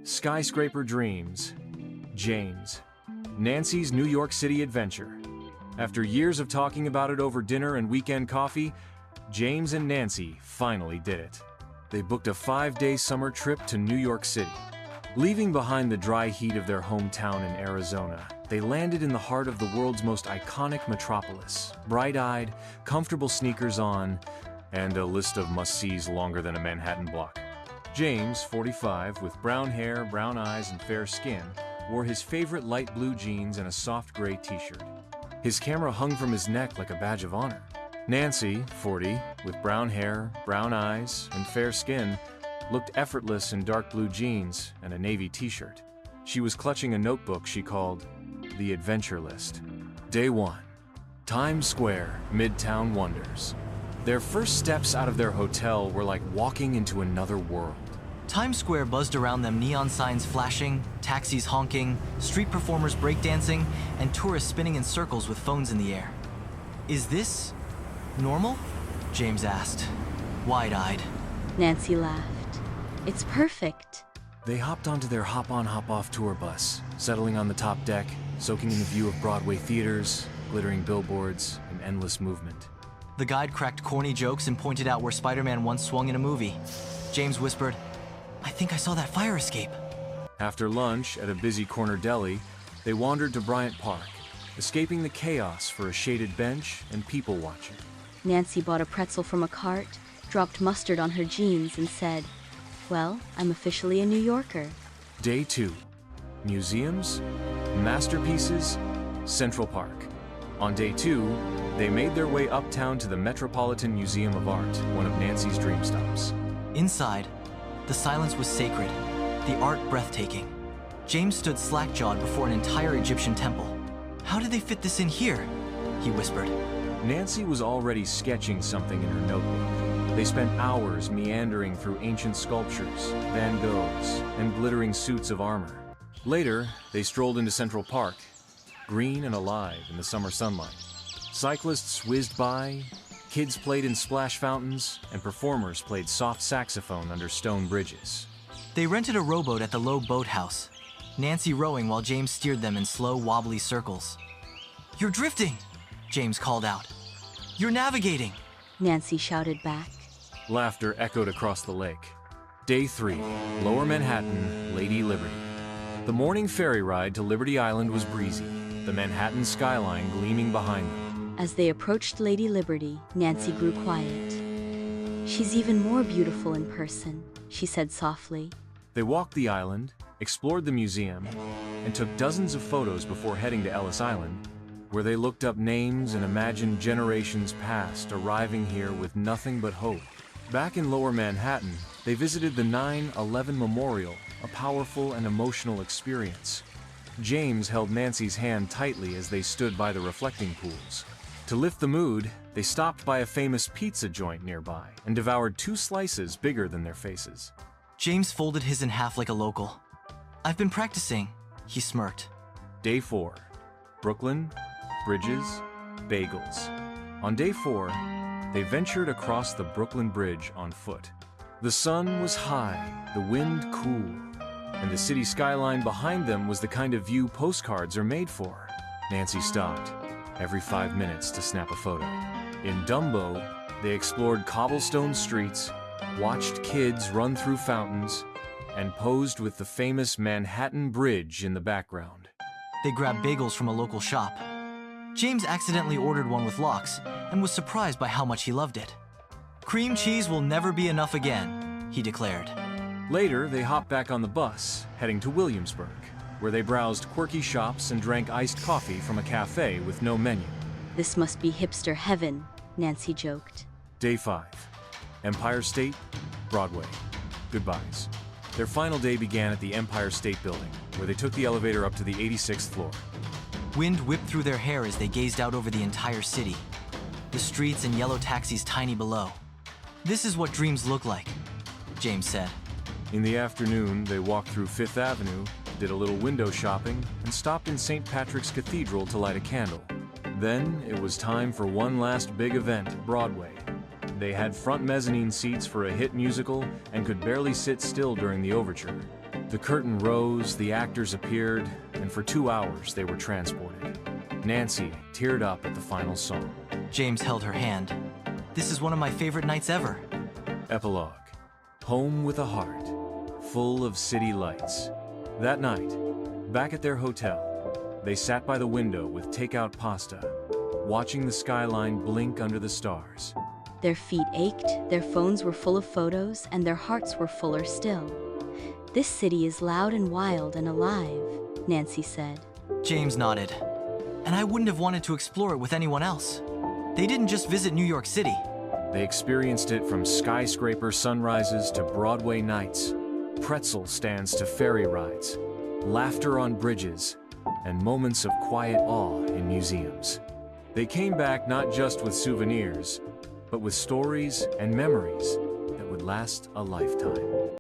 Skyscraper Dreams. James. Nancy's New York City adventure. After years of talking about it over dinner and weekend coffee, James and Nancy finally did it. They booked a 5-day summer trip to New York City. Leaving behind the dry heat of their hometown in Arizona, they landed in the heart of the world's most iconic metropolis, bright-eyed, comfortable sneakers on, and a list of must-sees longer than a Manhattan block. James, 45, with brown hair, brown eyes, and fair skin, wore his favorite light blue jeans and a soft gray t-shirt. His camera hung from his neck like a badge of honor. Nancy, 40, with brown hair, brown eyes, and fair skin, looked effortless in dark blue jeans and a navy t-shirt. She was clutching a notebook she called The Adventure List. Day 1. Times Square, Midtown Wonders. Their first steps out of their hotel were like walking into another world. Times Square buzzed around them, neon signs flashing, taxis honking, street performers breakdancing, and tourists spinning in circles with phones in the air. Is this normal? James asked, wide-eyed. Nancy laughed. It's perfect. They hopped onto their hop-on, hop-off tour bus, settling on the top deck, soaking in the view of Broadway theaters, glittering billboards, and endless movement. The guide cracked corny jokes and pointed out where Spider-Man once swung in a movie. James whispered, I think I saw that fire escape. After lunch at a busy corner deli, they wandered to Bryant Park, escaping the chaos for a shaded bench and people watching. Nancy bought a pretzel from a cart, dropped mustard on her jeans, and said, Well, I'm officially a New Yorker. Day 2. Museums, masterpieces, Central Park. On day 2, they made their way uptown to the Metropolitan Museum of Art, one of Nancy's dream stops. Inside, the silence was sacred, the art breathtaking. James stood slack-jawed before an entire Egyptian temple. How did they fit this in here? He whispered. Nancy was already sketching something in her notebook. They spent hours meandering through ancient sculptures, Van Goghs, and glittering suits of armor. Later, they strolled into Central Park, green and alive in the summer sunlight. Cyclists whizzed by, kids played in splash fountains, and performers played soft saxophone under stone bridges. They rented a rowboat at the Low Boathouse, Nancy rowing while James steered them in slow, wobbly circles. You're drifting, James called out. You're navigating, Nancy shouted back. Laughter echoed across the lake. Day 3, Lower Manhattan, Lady Liberty. The morning ferry ride to Liberty Island was breezy, the Manhattan skyline gleaming behind them. As they approached Lady Liberty, Nancy grew quiet. She's even more beautiful in person, she said softly. They walked the island, explored the museum, and took dozens of photos before heading to Ellis Island, where they looked up names and imagined generations past arriving here with nothing but hope. Back in Lower Manhattan, they visited the 9/11 Memorial, a powerful and emotional experience. James held Nancy's hand tightly as they stood by the reflecting pools. To lift the mood, they stopped by a famous pizza joint nearby and devoured 2 slices bigger than their faces. James folded his in half like a local. I've been practicing, he smirked. Day 4. Brooklyn, bridges, bagels. On day 4, they ventured across the Brooklyn Bridge on foot. The sun was high, the wind cool, and the city skyline behind them was the kind of view postcards are made for. Nancy stopped every 5 minutes to snap a photo. In Dumbo, they explored cobblestone streets, watched kids run through fountains, and posed with the famous Manhattan Bridge in the background. They grabbed bagels from a local shop. James accidentally ordered one with lox and was surprised by how much he loved it. Cream cheese will never be enough again, he declared. Later, they hopped back on the bus, heading to Williamsburg, where they browsed quirky shops and drank iced coffee from a cafe with no menu. This must be hipster heaven, Nancy joked. Day 5. Empire State, Broadway. Goodbyes. Their final day began at the Empire State Building, where they took the elevator up to the 86th floor. Wind whipped through their hair as they gazed out over the entire city, the streets and yellow taxis tiny below. This is what dreams look like, James said. In the afternoon, they walked through Fifth Avenue, did a little window shopping, and stopped in St. Patrick's Cathedral to light a candle. Then it was time for one last big event, Broadway. They had front mezzanine seats for a hit musical and could barely sit still during the overture. The curtain rose, the actors appeared, and for 2 hours they were transported. Nancy teared up at the final song. James held her hand. This is one of my favorite nights ever. Epilogue. Home with a heart, full of city lights. That night, back at their hotel, they sat by the window with takeout pasta, watching the skyline blink under the stars. Their feet ached, their phones were full of photos, and their hearts were fuller still. This city is loud and wild and alive, Nancy said. James nodded. And I wouldn't have wanted to explore it with anyone else. They didn't just visit New York City. They experienced it from skyscraper sunrises to Broadway nights, pretzel stands to ferry rides, laughter on bridges, and moments of quiet awe in museums. They came back not just with souvenirs, but with stories and memories that would last a lifetime.